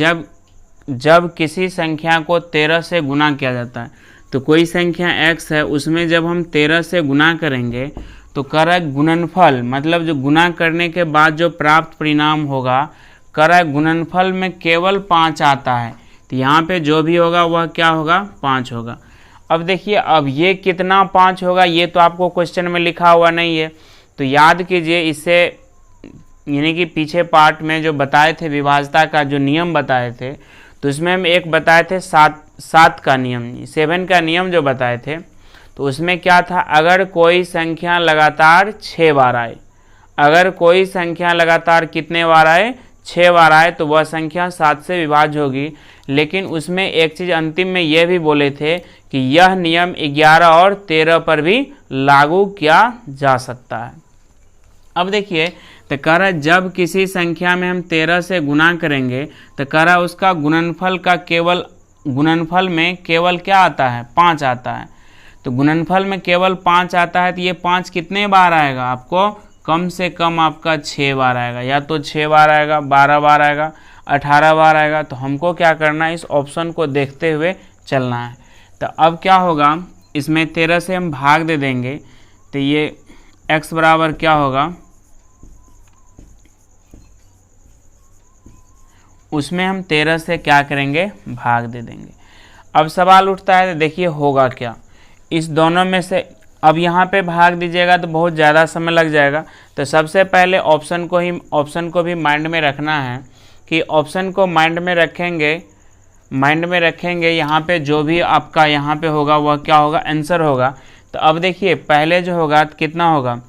जब किसी संख्या को 13 से गुना किया जाता है, तो कोई संख्या x है उसमें जब हम 13 से गुना करेंगे तो कह रहा है गुणनफल, मतलब जो गुना करने के बाद जो प्राप्त परिणाम होगा, कह रहा है गुणनफल में केवल 5 आता है। तो यहाँ पे जो भी होगा वह क्या होगा? 5 होगा। अब देखिए अब ये कितना 5 होगा ये तो आपको क्वेश्चन में लिखा हुआ नहीं है, तो याद कीजिए इससे, यानी कि पीछे पार्ट में जो बताए थे विभाज्यता का जो नियम बताए थे, तो उसमें हम एक बताए थे 7 का नियम, 7 का नियम जो बताए थे, तो उसमें क्या था? अगर कोई संख्या लगातार 6 बार आए, अगर कोई संख्या लगातार कितने बार आए? 6 बार आए, तो वह संख्या 7 से विभाज्य होगी। लेकिन उसमें एक चीज़ अंतिम में यह भी बोले थे कि यह नियम 11 और 13 पर भी लागू किया जा सकता है। अब देखिए तो कह रहा है जब किसी संख्या में हम 13 से गुना करेंगे तो कह रहा है उसका गुणनफल में केवल क्या आता है? 5 आता है। तो गुणनफल में केवल 5 आता है, तो ये 5 कितने बार आएगा? आपको कम से कम आपका 6 बार आएगा, या तो 6 बार आएगा, 12 बार आएगा, 18 बार आएगा। तो हमको क्या करना है? इस ऑप्शन को देखते हुए चलना है। तो अब क्या होगा, इसमें 13 से हम भाग दे देंगे, तो ये x बराबर क्या होगा? उसमें हम 13 से क्या करेंगे? भाग दे देंगे। अब सवाल उठता है, तो देखिए होगा क्या इस दोनों में से? अब यहाँ पे भाग दीजिएगा तो बहुत ज़्यादा समय लग जाएगा, तो सबसे पहले ऑप्शन को भी माइंड में रखना है कि ऑप्शन को माइंड में रखेंगे यहाँ पे जो भी आपका यहाँ पे होगा वह क्या होगा? आंसर होगा। तो अब देखिए पहले जो होगा तो कितना होगा?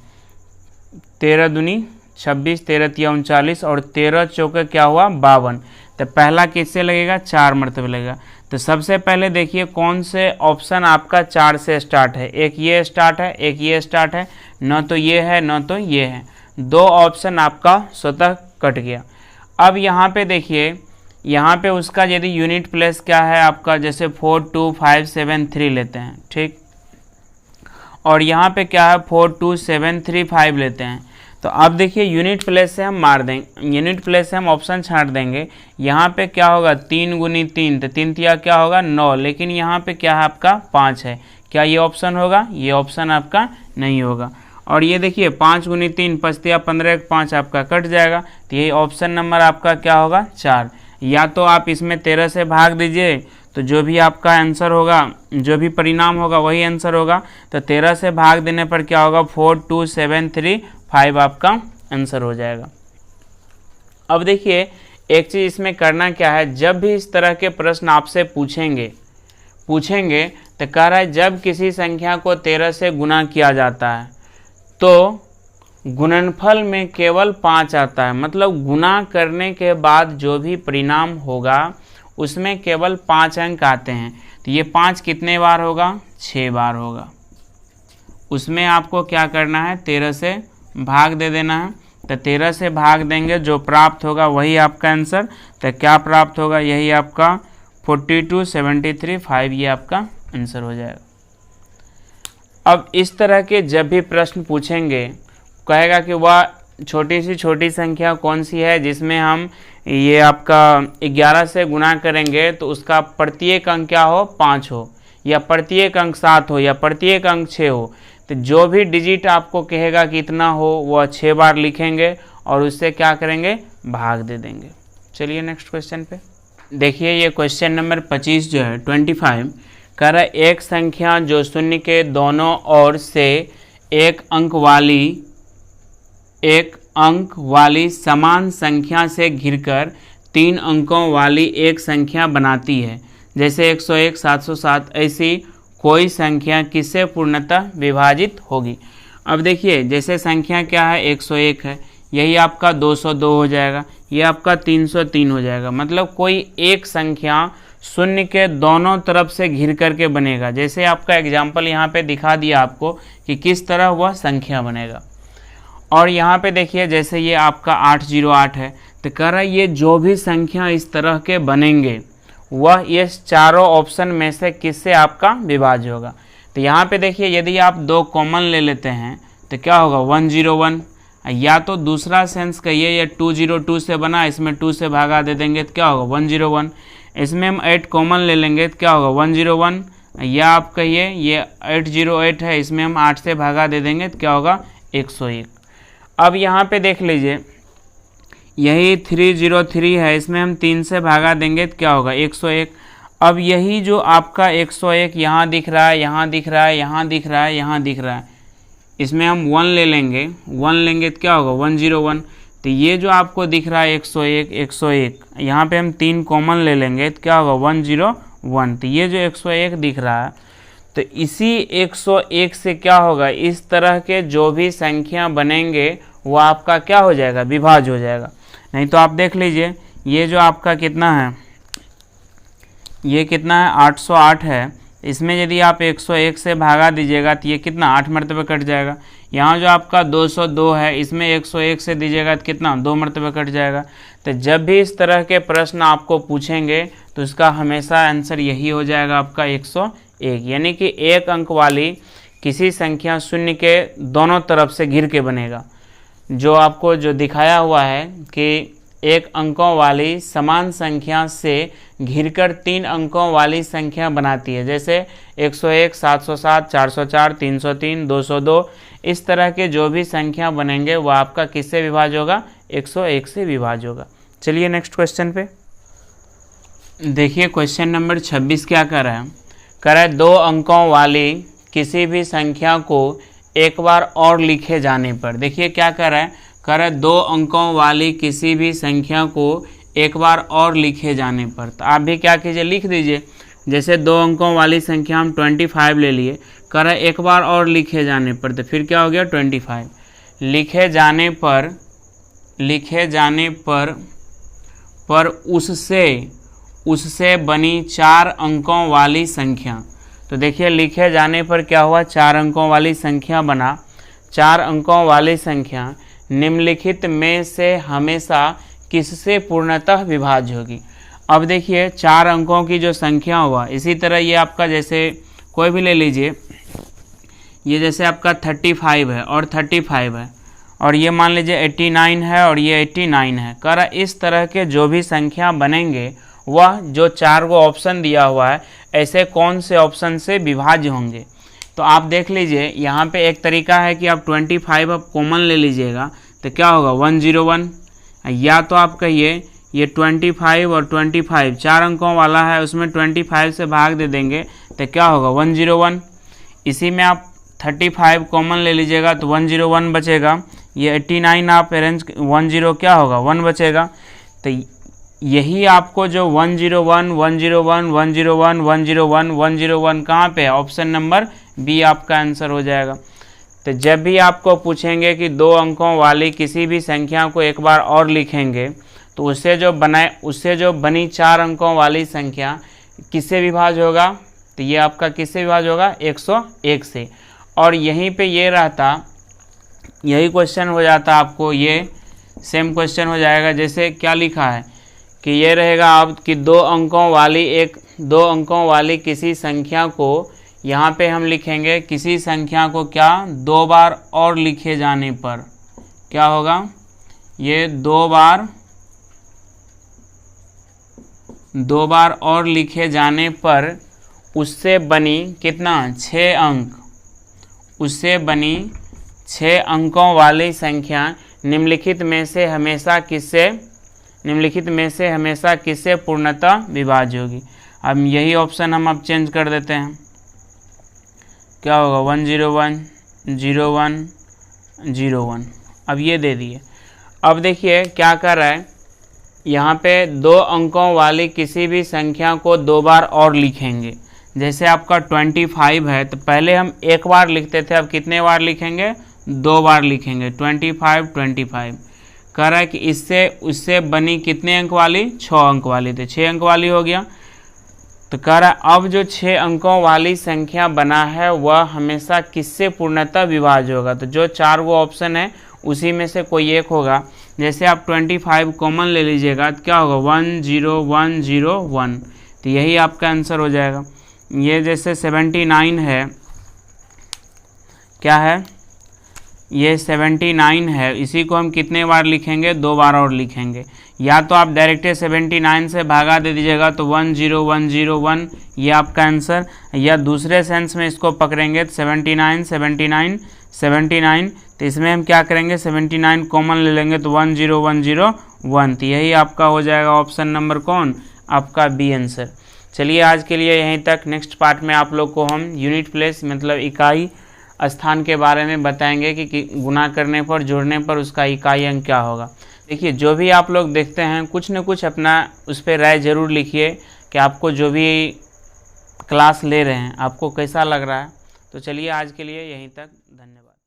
13 दूनी 26, 13 तिया 39 और 13 चौके क्या हुआ? 52। तो पहला किससे लगेगा? 4 मरतबे लगेगा। तो सबसे पहले देखिए कौन से ऑप्शन आपका 4 से स्टार्ट है? एक ये स्टार्ट है, एक ये स्टार्ट है, न तो ये है न तो ये है। 2 ऑप्शन आपका स्वतः कट गया। अब यहाँ पे देखिए, यहाँ पे उसका यदि यूनिट प्लेस क्या है आपका, जैसे 4 2 5 7 3 लेते हैं, ठीक, और यहाँ पे क्या है 4 2 7 3 5 लेते हैं, तो अब देखिए यूनिट प्लेस से हम मार देंगे, यूनिट प्लेस से हम ऑप्शन छांट देंगे। यहाँ पे क्या होगा 3 गुनी 3, तो 3 तिया क्या होगा 9, लेकिन यहाँ पे क्या है आपका 5 है। क्या ये ऑप्शन होगा? ये ऑप्शन आपका नहीं होगा। और ये देखिए 5 गुनी 3 5 तिया 15 5 आपका कट जाएगा, तो यही ऑप्शन नंबर आपका क्या होगा 4। या तो आप इसमें 13 से भाग दीजिए तो जो भी आपका आंसर होगा, जो भी परिणाम होगा वही आंसर होगा। तो 13 से भाग देने पर क्या होगा 4 2 7 3 5 आपका आंसर हो जाएगा। अब देखिए एक चीज़ इसमें करना क्या है, जब भी इस तरह के प्रश्न आपसे पूछेंगे तो कह रहा है जब किसी संख्या को 13 से गुना किया जाता है तो गुणनफल में केवल 5 आता है, मतलब गुना करने के बाद जो भी परिणाम होगा उसमें केवल 5 अंक आते हैं। तो ये 5 कितने बार होगा? 6 बार होगा। उसमें आपको क्या करना है 13 से भाग दे देना है। तो 13 से भाग देंगे, जो प्राप्त होगा वही आपका आंसर। तो क्या प्राप्त होगा? यही आपका 42 73 5 ये आपका आंसर हो जाएगा। अब इस तरह के जब भी प्रश्न पूछेंगे कहेगा कि वह छोटी से छोटी संख्या कौन सी है जिसमें हम ये आपका 11 से गुना करेंगे तो उसका प्रत्येक अंक क्या हो 5 हो, या प्रत्येक अंक 7 हो, या प्रत्येक अंक 6 हो। तो जो भी डिजिट आपको कहेगा कि इतना हो वह 6 बार लिखेंगे और उससे क्या करेंगे भाग दे देंगे। चलिए नेक्स्ट क्वेश्चन पे देखिए, ये क्वेश्चन नंबर 25 जो है 25 कह रहा है एक संख्या जो शून्य के दोनों ओर से एक अंक वाली समान संख्या से घिरकर 3 अंकों वाली एक संख्या बनाती है, जैसे 101 707, ऐसी कोई संख्या किससे पूर्णतः विभाजित होगी। अब देखिए जैसे संख्या क्या है 101 है, यही आपका 202 हो जाएगा, ये आपका 303 हो जाएगा। मतलब कोई एक संख्या शून्य के दोनों तरफ से घिर करके बनेगा। जैसे आपका एग्जाम्पल यहाँ पे दिखा दिया आपको कि किस तरह वह संख्या बनेगा। और यहाँ पे देखिए जैसे ये आपका 808 है, तो कह रहा है ये जो भी संख्या इस तरह के बनेंगे वह ये चारों ऑप्शन में से किससे आपका विभाज्य होगा। तो यहाँ पे देखिए यदि आप 2 कॉमन ले लेते हैं तो क्या होगा 101, या तो दूसरा सेंस कहिए ये 202 से बना, इसमें 2 से भागा दे देंगे तो क्या होगा 101। इसमें हम 8 कॉमन ले लेंगे तो क्या होगा 101, या आप कहिए ये 808 है, इसमें हम 8 से भागा दे देंगे तो क्या होगा 101। अब यहाँ पे देख लीजिए यही 303 है, इसमें हम 3 से भागा देंगे तो क्या होगा 101। अब यही जो आपका 101 यहाँ दिख रहा है, यहाँ दिख रहा है, यहाँ दिख रहा है, यहाँ दिख रहा है, इसमें हम 1 ले लेंगे, 1 लेंगे तो क्या होगा 101। तो ये जो आपको दिख रहा है 101 101, यहाँ पे हम 3 कॉमन ले लेंगे तो क्या होगा 101। तो ये जो 101 दिख रहा है, तो इसी 101 से क्या होगा इस तरह के जो भी संख्या बनेंगे वो आपका क्या हो जाएगा विभाज्य हो जाएगा। नहीं तो आप देख लीजिए ये जो आपका कितना है, ये कितना है 808 है, इसमें यदि आप 101 से भागा दीजिएगा तो ये कितना 8 मरतबे कट जाएगा। यहाँ जो आपका 202 है, इसमें 101 से दीजिएगा तो कितना 2 मरतबे कट जाएगा। तो जब भी इस तरह के प्रश्न आपको पूछेंगे तो इसका हमेशा आंसर यही हो जाएगा आपका 101, यानी कि एक अंक वाली किसी संख्या शून्य के दोनों तरफ से घिर के बनेगा। जो आपको जो दिखाया हुआ है कि एक अंकों वाली समान संख्या से घिरकर 3 अंकों वाली संख्या बनाती है, जैसे 101 707 404 303 202, इस तरह के जो भी संख्या बनेंगे वह आपका किससे विभाज्य होगा 101 से विभाज्य होगा। चलिए नेक्स्ट क्वेश्चन पे देखिए, क्वेश्चन नंबर 26 क्या कर रहा है, कह रहा है 2 अंकों वाली किसी भी संख्या को एक बार और लिखे जाने पर, देखिए क्या कर रहा है, कह रहा है 2 अंकों वाली किसी भी संख्या को एक बार और लिखे जाने पर। तो आप भी क्या कीजिए लिख दीजिए, जैसे 2 अंकों वाली संख्या हम 25 ले लिए, कह रहा है एक बार और लिखे जाने पर, तो फिर क्या हो गया 25। लिखे जाने पर उससे बनी 4 अंकों वाली संख्या। तो देखिए लिखे जाने पर क्या हुआ 4 अंकों वाली संख्या बना। 4 अंकों वाली संख्या निम्नलिखित में से हमेशा किससे पूर्णतः विभाज्य होगी। अब देखिए 4 अंकों की जो संख्या हुआ, इसी तरह ये आपका जैसे कोई भी ले लीजिए, ये जैसे आपका 35 है और 35 है, और ये मान लीजिए 89 है और ये 89 है। कह रहा इस तरह के जो भी संख्या बनेंगे वह जो 4 गो ऑप्शन दिया हुआ है ऐसे कौन से ऑप्शन से विभाज्य होंगे। तो आप देख लीजिए यहाँ पे एक तरीका है कि आप 25 आप कॉमन ले लीजिएगा तो क्या होगा 101, या तो आप कहिए ये 25 और 25 4 अंकों वाला है उसमें 25 से भाग दे देंगे तो क्या होगा 101। इसी में आप 35 कॉमन ले लीजिएगा तो 101 बचेगा। ये 89 आप अरेंज 10 क्या होगा 1 बचेगा। तो यही आपको जो 101 101 101 101 101 कहाँ पे है, ऑप्शन नंबर बी आपका आंसर हो जाएगा। तो जब भी आपको पूछेंगे कि 2 अंकों वाली किसी भी संख्या को एक बार और लिखेंगे तो उससे जो बनी 4 अंकों वाली संख्या किससे विभाज्य होगा, तो ये आपका किससे विभाज्य होगा 101 से। और यहीं पे ये रहता, यही क्वेश्चन हो जाता आपको, ये सेम क्वेश्चन हो जाएगा जैसे क्या लिखा है कि ये रहेगा आप कि 2 अंकों वाली किसी संख्या को यहाँ पे हम लिखेंगे किसी संख्या को क्या 2 बार और लिखे जाने पर क्या होगा, ये 2 बार और लिखे जाने पर उससे बनी कितना 6 अंक, उससे बनी 6 अंकों वाली संख्या निम्नलिखित में से हमेशा किससे पूर्णतः विभाज्य होगी। अब यही ऑप्शन हम अब चेंज कर देते हैं, क्या होगा 101 01 01। अब ये दे दिए। अब देखिए क्या कर रहा है, यहाँ पे 2 अंकों वाली किसी भी संख्या को 2 बार और लिखेंगे। जैसे आपका 25 है तो पहले हम 1 बार लिखते थे, अब कितने बार लिखेंगे 2 बार लिखेंगे 25 कह रहा है कि उससे बनी कितने अंक वाली 6 अंक वाली, तो 6 अंक वाली हो गया। तो कह रहा है अब जो 6 अंकों वाली संख्या बना है वह हमेशा किससे पूर्णतः विभाज्य होगा। तो जो 4 वो ऑप्शन है उसी में से कोई एक होगा। जैसे आप 25 कॉमन ले लीजिएगा तो क्या होगा 10101, तो यही आपका आंसर हो जाएगा। ये जैसे 79 है, क्या है ये 79 है, इसी को हम कितने बार लिखेंगे 2 बार और लिखेंगे। या तो आप डायरेक्ट 79 से भागा दे दीजिएगा तो 10101 ये आपका आंसर, या दूसरे सेंस में इसको पकड़ेंगे तो 79 तो इसमें हम क्या करेंगे 79 कॉमन ले लेंगे तो 10101, तो यही आपका हो जाएगा ऑप्शन नंबर कौन आपका बी आंसर। चलिए आज के लिए यहीं तक। नेक्स्ट पार्ट में आप लोग को हम यूनिट प्लेस मतलब इकाई स्थान के बारे में बताएंगे कि गुणा करने पर जोड़ने पर उसका इकाई अंक क्या होगा। देखिए जो भी आप लोग देखते हैं कुछ न कुछ अपना उस पर राय ज़रूर लिखिए कि आपको जो भी क्लास ले रहे हैं आपको कैसा लग रहा है। तो चलिए आज के लिए यहीं तक, धन्यवाद।